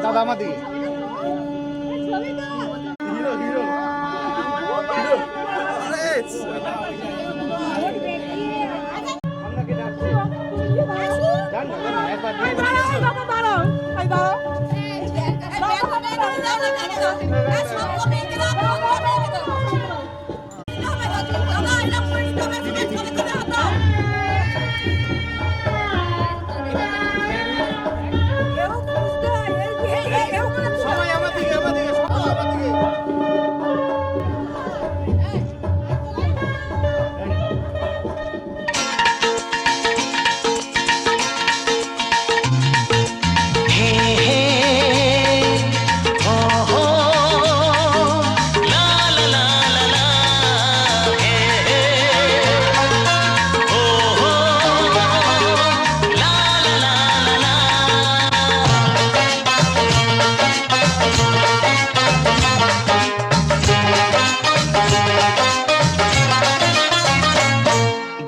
দাদা আমাদের hero hero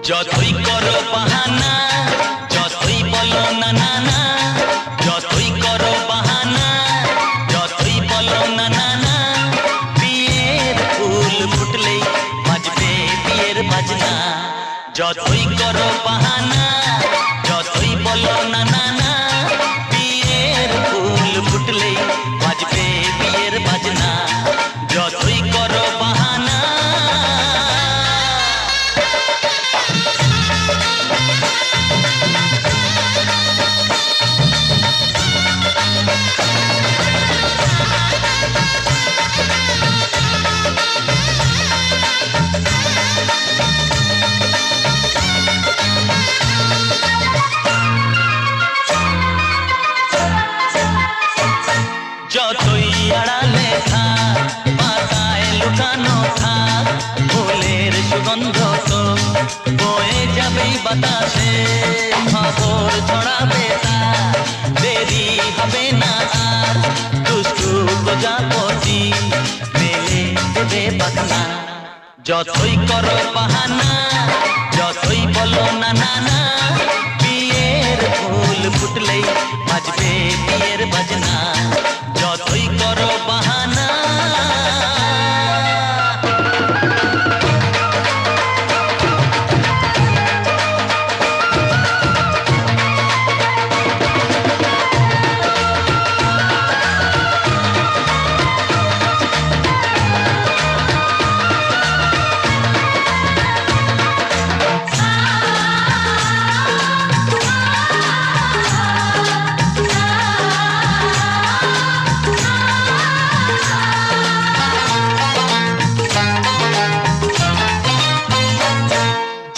যতই করো বাহানা যতই বলো না না না যতই করো বাহানা যতই বলো না না না বিয়ের ফুল ফুটলেই বাজবে বিয়ের বাজনা যতই করো বাহানা যতই বলো না না না বিয়ের ফুল ফুটলেই বাজবে বিয়ের বাজনা যতই করো বাহানা যতই আড়ালে থাক পাতায় লুকানো থাক ফুলের সুগন্ধ তো বয়ে যাবেই বাতাসে খবর ছড়াবে তার দেরি হবে না আর দুষ্টু প্রজাপতি মেলে দেবে পাখনা যতই করো বাহানা যতই বলো না না না বিয়ের ফুল ফুটলেই বাজবে বিয়ের বাজনা যতই করো বাহানা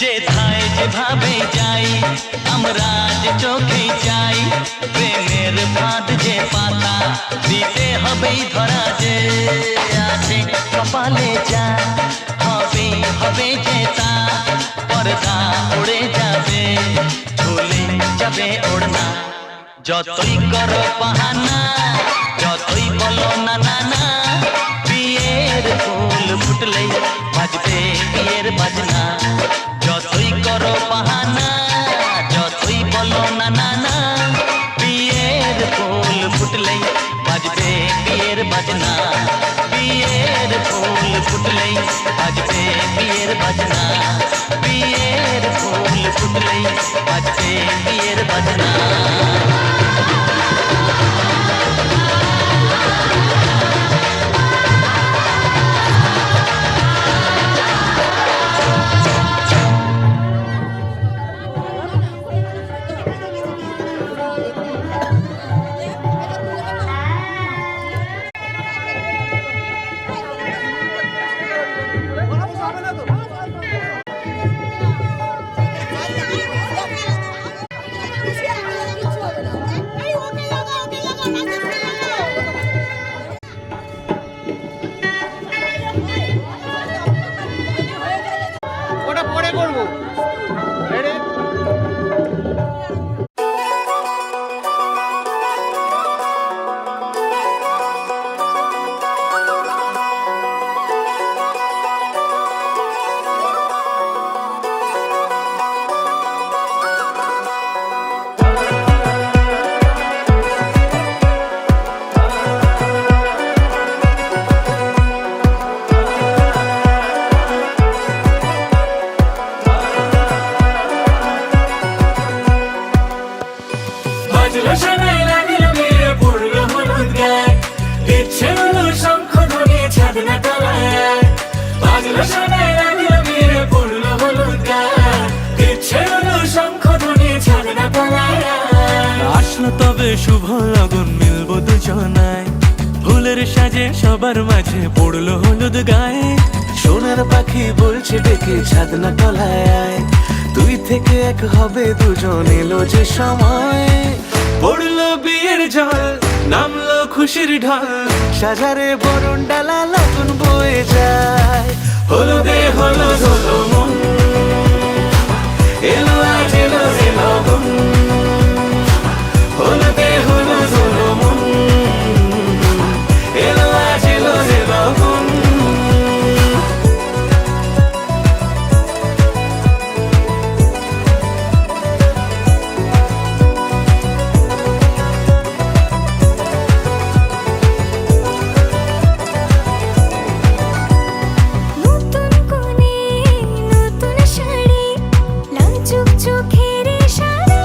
যেথায় যেভাবে যাই আমরা যে চোখে যাই প্রেমের ফাঁদ যে পাতা দিতে হবেই ধরা যে আছে কপালে যা হবে হবে যে তা পর্দা উড়ে যাবে ঝুলে যাবে ওড়না যতই করো বাহানা যতই বলো না না না বিয়ের ফুল ফুটলেই বাজবে বিয়ের বাজনা যতই করো বাহানা যতই বলো না না না বিয়ের ফুল ফুটলেই বাজবে বিয়ের বাজনা বিয়ের ফুল ফুটলেই বাজবে বিয়ের বাজনা বিয়ের ফুল ফুটলেই বাজবে বিয়ের বাজনা শোনায় লাগিল বিয়ে পড়লো হলুদ গায়ে, ইচ্ছে হলো শঙ্খ ধ্বনি ছাদনা তলায়। বাজলো শোনায় লাগিল বিয়ে পড়লো হলুদ গায়ে, ইচ্ছে হলো শঙ্খ ধ্বনি ছাদনা তলায়। আসলো তবে শুভ লগন, মিলবো দুজনায়, ফুলের সাজে সবার মাঝে পড়লো হলুদ গায়ে। সোনার পাখি বলছে ডেকে ছাদনা তলায় আয়, দুই থেকে এক হবে দুজন, এলো যে সময়। পড়লো বিয়ের জল, নামলো খুশির ঢল, সাজারে বরণ ডালা লগন বয়ে যায়। হলুদে হলুদ হলো মন, এলো আজ এলো রে লগন। হলুদে হলুদ হলো মন, এলো আজ এলো রে লগন। নতুন কোণে নতুন শাড়ি, লাজুক চোখের ইশারা,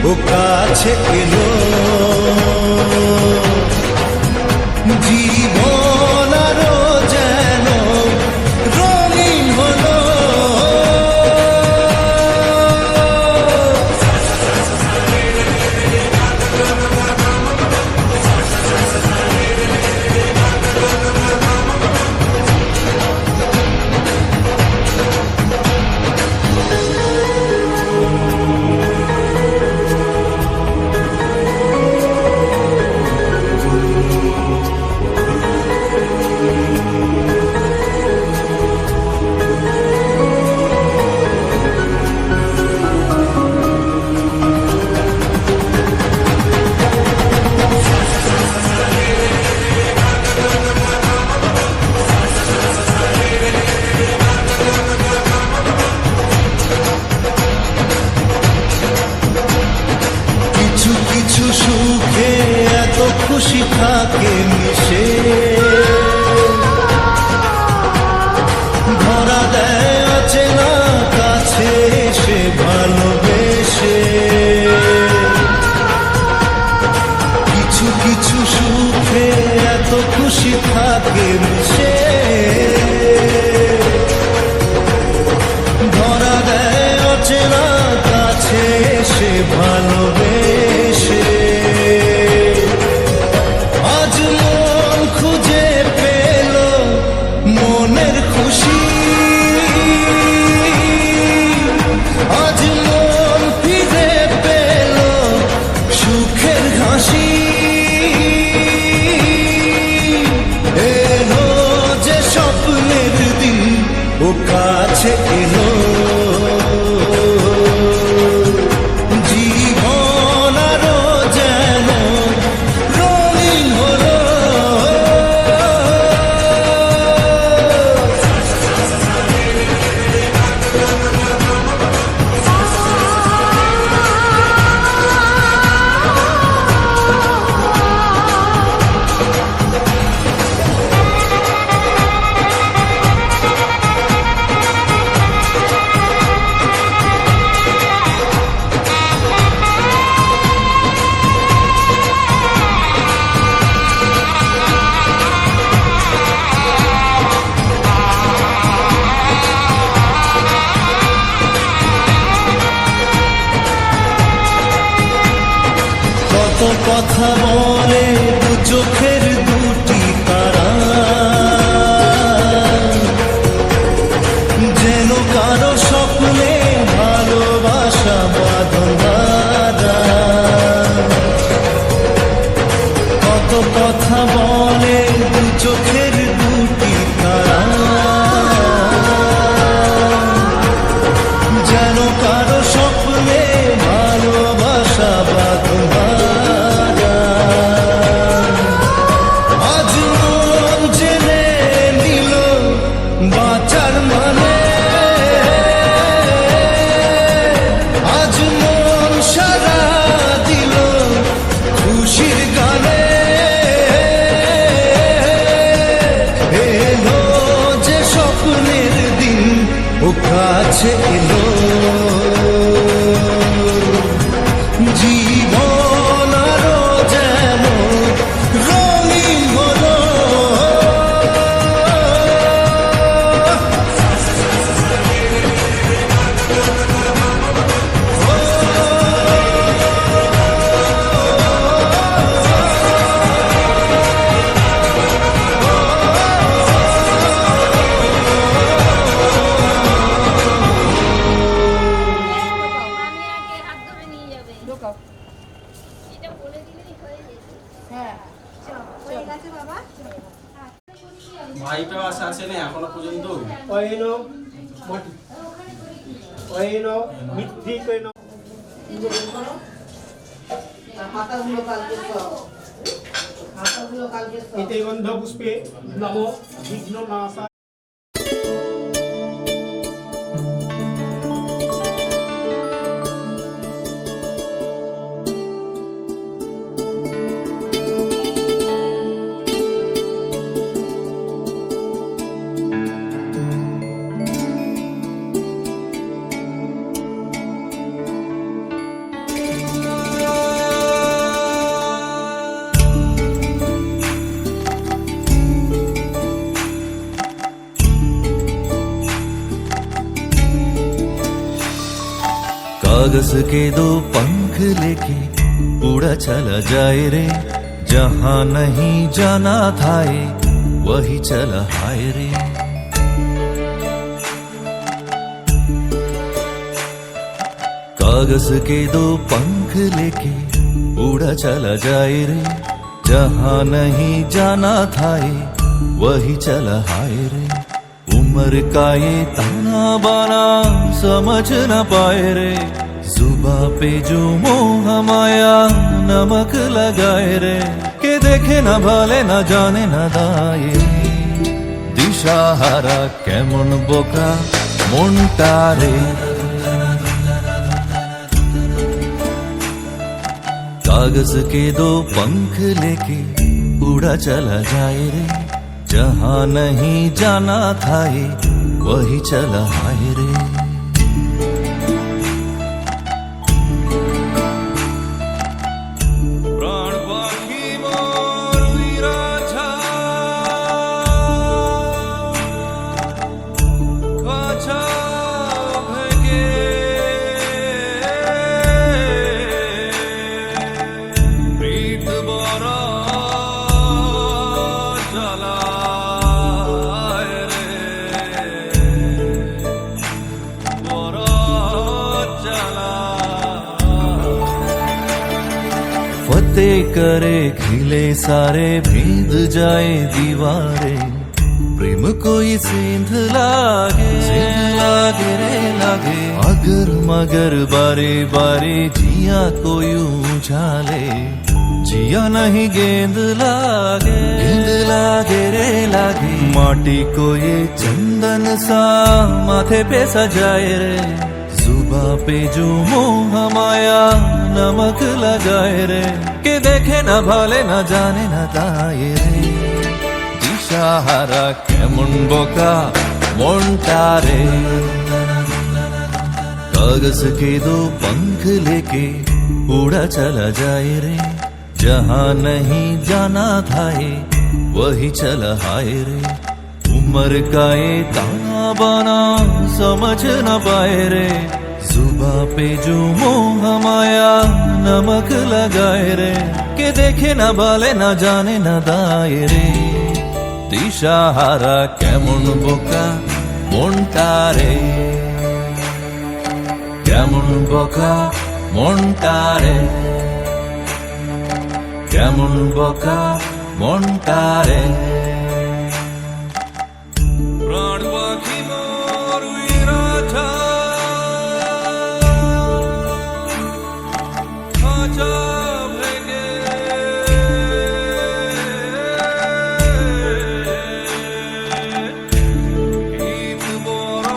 ও কাছে এলো জীবন আরো যেন রঙিন হলো কিছু কিছু সুখে এত খুশি থাকে মিশে ধরা দেয় অচেনা কাছে এসে ভালোবেসে কিছু কিছু সুখে এত খুশি থাকে মিশে ধরা দেয় অচেনা কাছে এসে ভালোবেসে আজ মন খুঁজে পেল মনের খুশি আজ মন ফিরে পেল সুখের হাসি এলো যে স্বপ্নের দিন ও কাছে এলো জীবন আরো যেন রঙিন হলো কত কথা বলে দু চোখের দুটি তারা যেন কারো স্বপ্নে ভালোবাসা বাঁধন ধারা কত কথা বলে দু চোখের দুটি তারা যেন কারো স্বপ্নে ভালোবাসা বাঁধন ধারা আজ মন জেনে নিল বাঁচার মানে আজ মন সারা দিল খুশির গানে এলো যে স্বপ্নের দিন ও কাছে এলো জীবন আরো যেন রঙিন হলো আমি আগে হাত ধরে নিয়ে যাবে এটা বলে দিলেই হয়ে যেত হয়ে গেছে বাবা ভাইটাও আসেনি এখনো পর্যন্ত। অয়েন অয়েন মিথ্যি কেন এতে গন্ধ পুষ্পে নম বিঘ্ন নাশা कागज के दो पंख लेके उड़ा चला जाए रे, जहां नहीं जाना था ये वही चला हाय रे। कागज के दो पंख लेके उड़ा चला जाए रे, जहां नहीं जाना था ये वही चला हाय रे। उम्र का ये ताना बाना समझ न पाए रे, जुबा पे जो मोह माया नमक लगाए रे, के देखे न भाले न जाने न दाए। दिशाहारा केमन बोका মনটা রে। कागज के दो पंख लेके उड़ा चला जाए रे, जहां नहीं जाना था ये वही चला हाय रे। फतेह करे खिले सारे, भेद जाए दीवारें, प्रेम कोई सेंध लागे रे लागे। अगर मगर बारे बारे जिया कोई उछाले, जिया नहीं गेंद लागे रे लागे। माटी को ये चंदन सा माथे पे सजाए रे, जुबा पे जो मोह माया नमक लगाए रे, के देखे न भाले न जाने न दाए रे। दिशाहारा केमन बोका মনটা রে। कागज के दो पंख लेके उड़ा चला जाए रे, जहां नहीं जाना था ये वही चला हाय रे। उम्र का ये ताना बाना समझ न पाए रे, जुबा पे जो मोह माया नमक लगाए रे, के देखे न भाले न जाने न दाए रे। दिशाहारा केमन बोका মনটা রে, কেমন বোকা মনটা রে, কেমন বোকা মনটা রে। প্রাণ পাখি মোর উইরাঠা, খাঁচা ভেঙে ঈদ বড়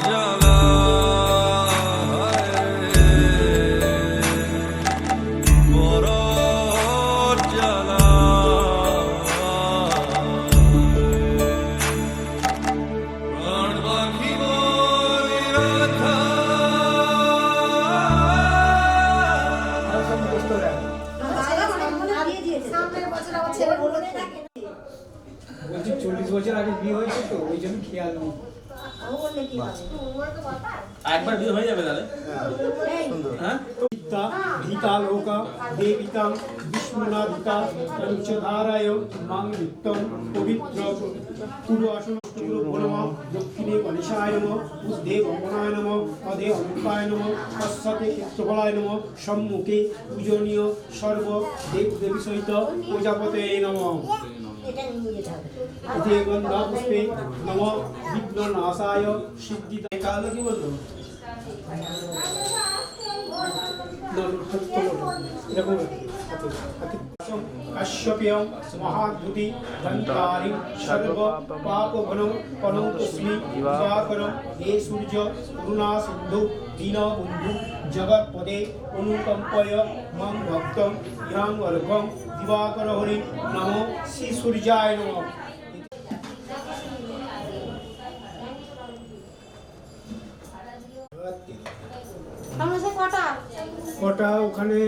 জ্বালা, বড় জ্বালা। প্রাণ পাখি মোর উইরাঠা। বলছি 40 বছর আগে বিয়ে হয়েছে তো ওই জন্য খেয়াল নেই। একবার বিয়ে হয়ে যাবে তাহলে। হ্যাঁ পিতা ধিতা লোকা দেবিতা বিষ্ণুনাধিতা পঞ্চধারায় মাং নিত্যম পবিত্র পূর্ব আসন নমঃ, দক্ষিণে গণেশায় নমঃ, উর্ধ্বে গঙ্গনায় নমঃ, অধে অনন্তায় নমঃ, পশ্চাতে ক্ষেত্রফলায় নমঃ, সম্মুখে পূজনীয় সর্ব দেব দেবী সহিত প্রজাপতে নমঃ। এতে গন্ধা পুষ্পে নমঃ বিঘ্ননাশায় সিদ্ধিদায়। কাল কি বললো কাশ্যপেয়ং মহাদ্ভুতি ধন্তারিং সর্ব পাপঘ্নং পনন্তস্মি দিবাকরং হে সূর্য করুণা সিন্ধু দীনবন্ধু জগৎপদে অনুকম্পয় মম ভক্তং ইহাং অর্ঘ্যং দিবাকর হরি নমো শ্রী সূর্যায় নমঃ। কটা ওখানে